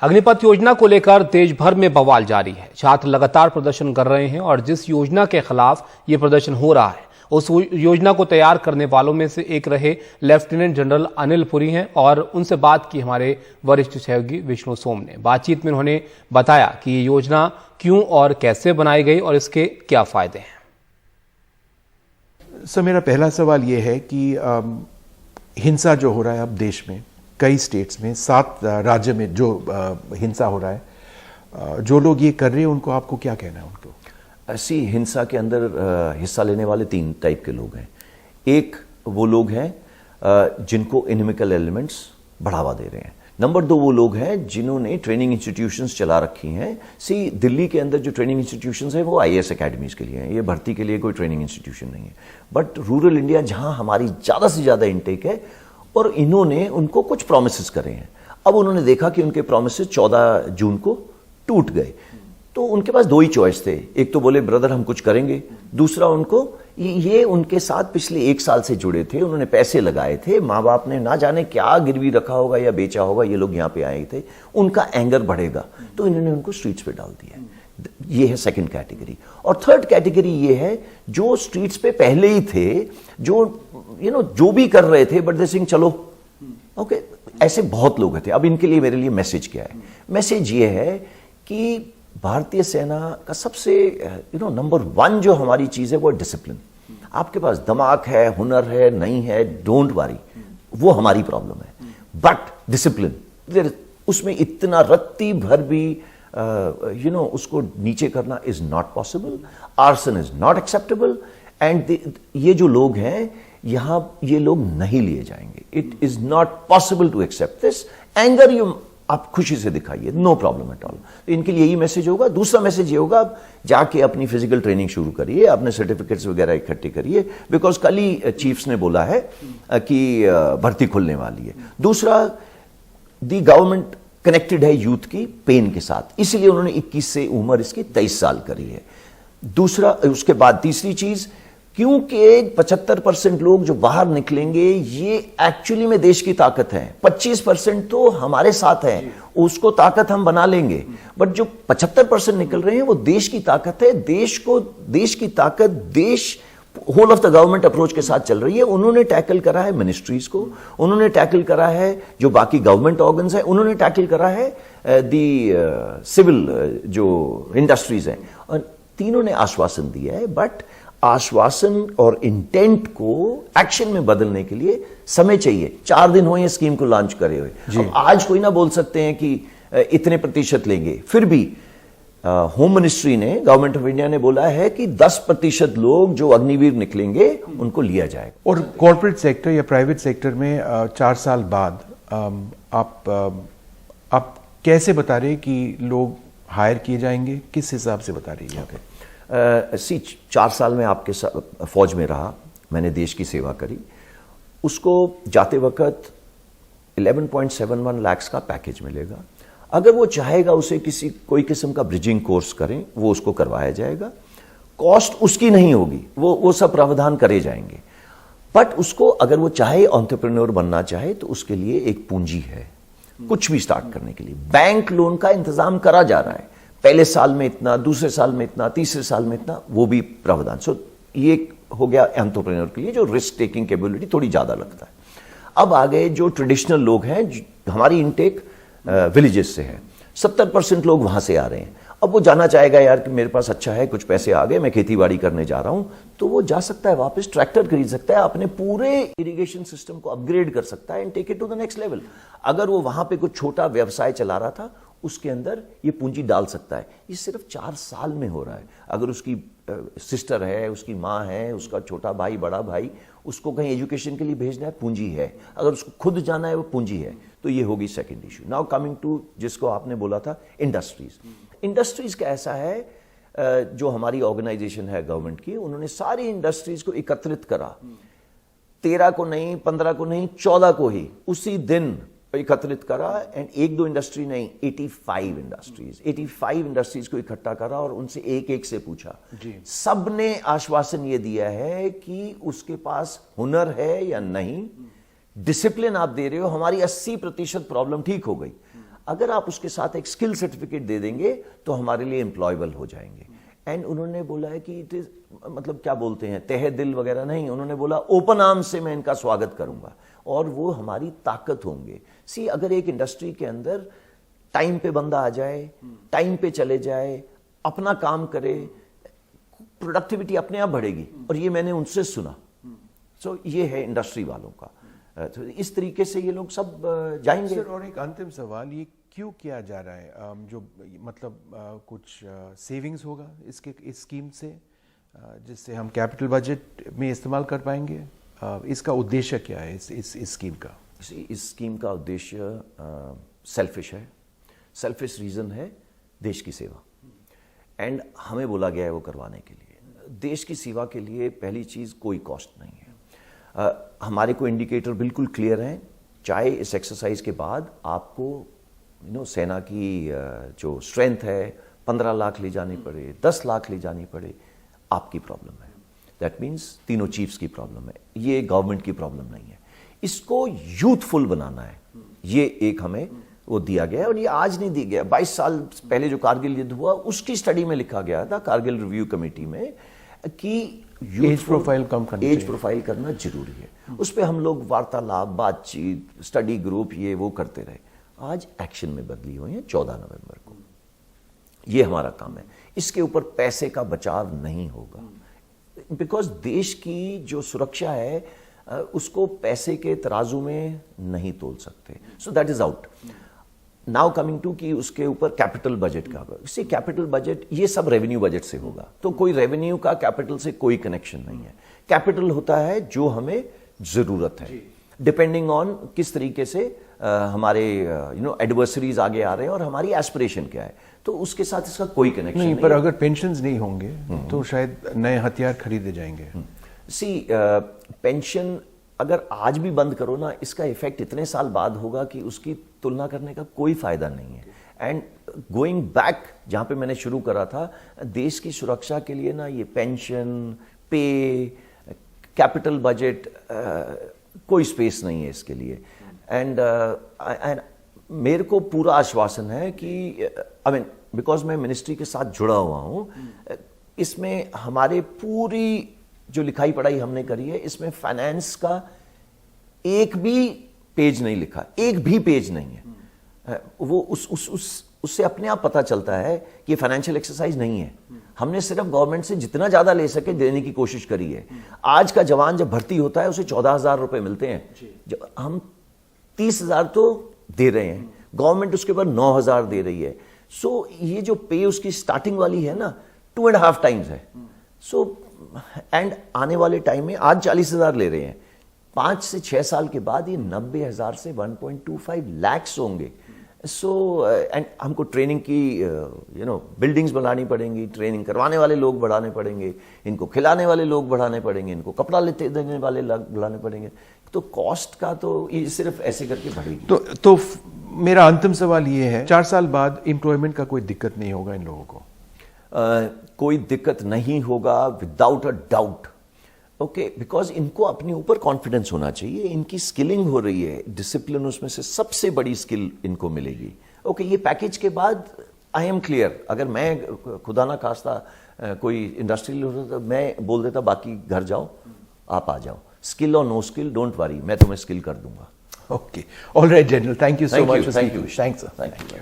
अग्निपथ योजना को लेकर देश भर में बवाल जारी है। छात्र लगातार प्रदर्शन कर रहे हैं और जिस योजना के खिलाफ ये प्रदर्शन हो रहा है उस योजना को तैयार करने वालों में से एक रहे लेफ्टिनेंट जनरल अनिल पुरी हैं और उनसे बात की हमारे वरिष्ठ सहयोगी विष्णु सोम ने। बातचीत में उन्होंने बताया कि ये योजना क्यों और कैसे बनाई गई और इसके क्या फायदे हैं। सर, मेरा पहला सवाल ये है कि हिंसा जो हो रहा है अब देश में कई स्टेट्स में 7 राज्य में जो हिंसा हो रहा है, जो लोग ये कर रहे हैं उनको आपको क्या कहना है? उनको ऐसी हिंसा के अंदर हिस्सा लेने वाले 3 टाइप के लोग हैं। एक वो लोग हैं जिनको इनमिकल एलिमेंट्स बढ़ावा दे रहे हैं। नंबर 2 वो लोग हैं जिन्होंने ट्रेनिंग इंस्टीट्यूशंस चला रखी हैं। दिल्ली के अंदर जो ट्रेनिंग इंस्टीट्यूशंस हैं वो आईएएस एकेडमीज के लिए हैं, ये भर्ती के लिए कोई ट्रेनिंग इंस्टीट्यूशन नहीं है। बट रूरल इंडिया जहां हमारी ज़्यादा से ज़्यादा इंटेक है और इन्होंने उनको कुछ प्रॉमिसेस करे हैं। अब उन्होंने देखा कि उनके प्रॉमिसेस 14 जून को टूट गए, तो उनके पास 2 ही चॉइस थे। एक तो बोले ब्रदर हम कुछ करेंगे, दूसरा उनको ये उनके साथ पिछले 1 साल से जुड़े थे, उन्होंने पैसे लगाए थे, माँ बाप ने ना जाने क्या गिरवी रखा होगा या बेचा होगा, ये लोग यहाँ पे आए थे, उनका एंगर बढ़ेगा तो इन्होंने उनको स्ट्रीट्स पे डाल दिया। ये है सेकंड कैटेगरी। और थर्ड कैटेगरी ये है जो स्ट्रीट्स पे पहले ही थे, जो जो भी कर रहे थे बट दे सिंह चलो ओके, ऐसे बहुत लोग थे। अब इनके लिए मेरे लिए मैसेज क्या है? मैसेज ये है कि भारतीय सेना का सबसे नंबर 1 जो हमारी चीज है वो डिसिप्लिन। आपके पास दिमाग है, हुनर है, नहीं है, डोंट वरी, वो हमारी प्रॉब्लम है। बट डिसिप्लिन, उसमें इतना रत्ती भर भी उसको नीचे करना is not possible. Arson is not acceptable and ये जो लोग हैं यहां, ये लोग नहीं लिए जाएंगे। It is not possible to accept this. Anger आप खुशी से दिखाइए, नो प्रॉब्लम एट ऑल। तो इनके लिए यही मैसेज होगा। दूसरा मैसेज ये होगा, आप जाके अपनी फिजिकल ट्रेनिंग शुरू करिए, अपने सर्टिफिकेट्स वगैरह इकट्ठे करिए, बिकॉज कल ही चीफ्स ने बोला है कि भर्ती खुलने वाली है। दूसरा, दी गवर्नमेंट कनेक्टेड है यूथ की पेन के साथ, इसलिए उन्होंने 21 से उम्र इसकी 23 साल करी है। दूसरा, उसके बाद तीसरी चीज, क्योंकि 75% लोग जो बाहर निकलेंगे ये एक्चुअली में देश की ताकत है। 25% तो हमारे साथ है, उसको ताकत हम बना लेंगे, बट जो 75% निकल रहे हैं वो देश की ताकत है। देश की ताकत देश whole of the government approach के साथ चल रही है। उन्होंने टैकल करा है मिनिस्ट्रीज को, उन्होंने टैकल करा है जो बाकी गवर्नमेंट ऑर्गन्स है, उन्होंने टैकल करा है दी सिविल जो इंडस्ट्रीज हैं, और तीनों ने आश्वासन दिया है। बट आश्वासन और इंटेंट को एक्शन में बदलने के लिए समय चाहिए। 4 दिन हुए स्कीम को लॉन्च करे हुए। अब आज कोई ना बोल सकते हैं कि इतने प्रतिशत लेंगे, फिर भी होम मिनिस्ट्री ने, गवर्नमेंट ऑफ इंडिया ने बोला है कि 10% लोग जो अग्निवीर निकलेंगे उनको लिया जाएगा। और कॉर्पोरेट सेक्टर या प्राइवेट सेक्टर में 4 साल बाद आप कैसे बता रहे हैं कि लोग हायर किए जाएंगे? किस हिसाब से बता रही है? 4 साल में आपके फौज में रहा, मैंने देश की सेवा करी। उसको जाते वक्त 11.71 लाख का पैकेज मिलेगा। अगर वो चाहेगा उसे कोई किस्म का ब्रिजिंग कोर्स करें, वो उसको करवाया जाएगा। कॉस्ट उसकी नहीं होगी, वो सब प्रावधान करे जाएंगे। बट उसको अगर वो चाहे एंटरप्रेन्योर बनना चाहे तो उसके लिए एक पूंजी है कुछ भी स्टार्ट करने के लिए। बैंक लोन का इंतजाम करा जा रहा है, पहले साल में इतना, दूसरे साल में इतना, तीसरे साल में इतना, वो भी प्रावधान। सो ये हो गया एंटरप्रेन्योर के लिए जो रिस्क टेकिंग कैपेबिलिटी थोड़ी ज्यादा लगता है। अब आगे जो ट्रेडिशनल लोग हैं, हमारी इनटेक विलेजेस से है, 70% लोग वहां से आ रहे हैं। अब वो जाना चाहेगा यार कि मेरे पास अच्छा है, कुछ पैसे आ गए, मैं खेतीबाड़ी करने जा रहा हूं, तो वो जा सकता है, वापस ट्रैक्टर खरीद सकता है, अपने पूरे इरिगेशन सिस्टम को अपग्रेड कर सकता है and take it to the next level. अगर वो वहां पे कुछ छोटा व्यवसाय चला रहा था, उसके अंदर ये पूंजी डाल सकता है। ये सिर्फ 4 साल में हो रहा है। अगर उसकी सिस्टर है, उसकी माँ है, उसका छोटा भाई, बड़ा भाई, उसको कहीं एजुकेशन के लिए भेजना है, पूंजी है। अगर उसको खुद जाना है, वो पूंजी है। तो ये होगी second issue. Now coming to जिसको आपने बोला था इंडस्ट्रीज। इंडस्ट्रीज का ऐसा है, जो हमारी ऑर्गेनाइजेशन है गवर्नमेंट की, उन्होंने सारी इंडस्ट्रीज को एकत्रित करा। 13 को नहीं, 15 को नहीं, 14 को ही उसी दिन एकत्रित करा। एंड 1-2 इंडस्ट्री नहीं, 85 इंडस्ट्रीज को इकट्ठा करा और उनसे एक से पूछा। सबने आश्वासन ये दिया है कि उसके पास हुनर है या नहीं, डिसिप्लिन आप दे रहे हो, हमारी 80% प्रॉब्लम ठीक हो गई। अगर आप उसके साथ एक स्किल सर्टिफिकेट दे देंगे तो हमारे लिए एम्प्लॉयबल हो जाएंगे। एंड उन्होंने बोला है कि इट इज, मतलब क्या बोलते हैं, तहे दिल वगैरह नहीं, उन्होंने बोला ओपन आर्म से मैं इनका स्वागत करूंगा और वो हमारी ताकत होंगे। सी, अगर एक इंडस्ट्री के अंदर टाइम पे बंदा आ जाए, टाइम पे चले जाए, अपना काम करे, प्रोडक्टिविटी अपने आप बढ़ेगी। और ये मैंने उनसे सुना। सो ये है इंडस्ट्री वालों का। तो इस तरीके से ये लोग सब जाएंगे। सर, और एक अंतिम सवाल, ये क्यों किया जा रहा है? जो मतलब कुछ सेविंग्स होगा इसके, इस स्कीम से, जिससे हम कैपिटल बजट में इस्तेमाल कर पाएंगे? इसका उद्देश्य क्या है इस स्कीम का? इस स्कीम का उद्देश्य सेल्फिश है। सेल्फिश रीजन है देश की सेवा, एंड हमें बोला गया है वो करवाने के लिए। देश की सेवा के लिए पहली चीज कोई कॉस्ट नहीं है। हमारे को इंडिकेटर बिल्कुल क्लियर हैं। चाहे इस एक्सरसाइज के बाद आपको सेना की जो स्ट्रेंथ है 15 लाख ले जानी पड़े, 10 लाख ले जानी पड़े, आपकी प्रॉब्लम है। दैट मीन्स तीनों चीफ्स की प्रॉब्लम है, ये गवर्नमेंट की प्रॉब्लम नहीं है। इसको यूथफुल बनाना है, ये एक हमें वो दिया गया है। और ये आज नहीं दिया गया, 22 साल पहले जो कारगिल युद्ध हुआ उसकी स्टडी में लिखा गया था, कारगिल रिव्यू कमेटी में, कि एज प्रोफाइल कम करना, एज प्रोफाइल करना जरूरी है। उस पर हम लोग वार्तालाप, बातचीत, स्टडी ग्रुप, ये वो करते रहे। आज एक्शन में बदली हुई है 14 नवंबर को। ये हमारा काम है। इसके ऊपर पैसे का बचाव नहीं होगा, बिकॉज देश की जो सुरक्षा है उसको पैसे के तराजू में नहीं तोल सकते। So that is out. Now coming to कि उसके ऊपर कैपिटल बजट का, इसी कैपिटल बजट ये सब रेवेन्यू बजट से होगा, तो कोई रेवेन्यू का कैपिटल से कोई कनेक्शन नहीं है। कैपिटल होता है जो हमें जरूरत है, डिपेंडिंग ऑन किस तरीके से हमारे एडवर्सरीज आगे आ रहे हैं और हमारी एस्पिरेशन क्या है, तो उसके साथ इसका कोई कनेक्शन नहीं। पर अगर पेंशन्स नहीं होंगे तो शायद नए हथियार खरीदे जाएंगे। सी, पेंशन अगर आज भी बंद करो ना, इसका इफेक्ट इतने साल बाद होगा कि उसकी तुलना करने का कोई फायदा नहीं है। एंड गोइंग बैक जहां पे मैंने शुरू करा था, देश की सुरक्षा के लिए ना ये पेंशन, पे, कैपिटल बजट, कोई स्पेस नहीं है इसके लिए। एंड मेरे को पूरा आश्वासन है कि बिकॉज मैं मिनिस्ट्री के साथ जुड़ा हुआ हूं, इसमें हमारे पूरी जो लिखाई पढ़ाई हमने करी है, इसमें फाइनेंस का एक भी पेज नहीं लिखा, एक भी पेज नहीं है। वो उससे अपने आप पता चलता है कि फाइनेंशियल एक्सरसाइज नहीं है। हमने सिर्फ गवर्नमेंट से जितना ज्यादा ले सके देने की कोशिश करी है। आज का जवान जब भर्ती होता है उसे 14,000 रुपए मिलते हैं, हम 30,000 तो दे रहे हैं, गवर्नमेंट उसके ऊपर 9,000 दे रही है। सो ये जो पे उसकी स्टार्टिंग वाली है ना, 2.5 टाइम्स है। सो एंड आने वाले टाइम में आज 40,000 ले रहे हैं, 5 से 6 साल के बाद ये 90,000 से 1.25 लाख होंगे। सो एंड हमको ट्रेनिंग की बिल्डिंग्स बनानी पड़ेंगी, ट्रेनिंग करवाने वाले लोग बढ़ाने पड़ेंगे, इनको खिलाने वाले लोग बढ़ाने पड़ेंगे, इनको कपड़ा लेते देने वाले लोग बढ़ाने पड़ेंगे। तो कॉस्ट का तो ये सिर्फ ऐसे करके बढ़ेगी। तो मेरा अंतिम सवाल ये है, 4 साल बाद एम्प्लॉयमेंट का कोई दिक्कत नहीं होगा इन लोगों को? कोई दिक्कत नहीं होगा without a doubt. Okay, because इनको अपने ऊपर कॉन्फिडेंस होना चाहिए, इनकी स्किलिंग हो रही है, डिसिप्लिन उसमें से सबसे बड़ी स्किल इनको मिलेगी। ओके, ये पैकेज के बाद आई एम क्लियर, अगर मैं खुदा ना खास्ता कोई इंडस्ट्रियल होता तो मैं बोल देता बाकी घर जाओ, आप आ जाओ, स्किल और नो स्किल डोंट वरी, मैं तुम्हें स्किल कर दूंगा। Okay, all right general, thank you so much. Thank you, thanks. Thank you.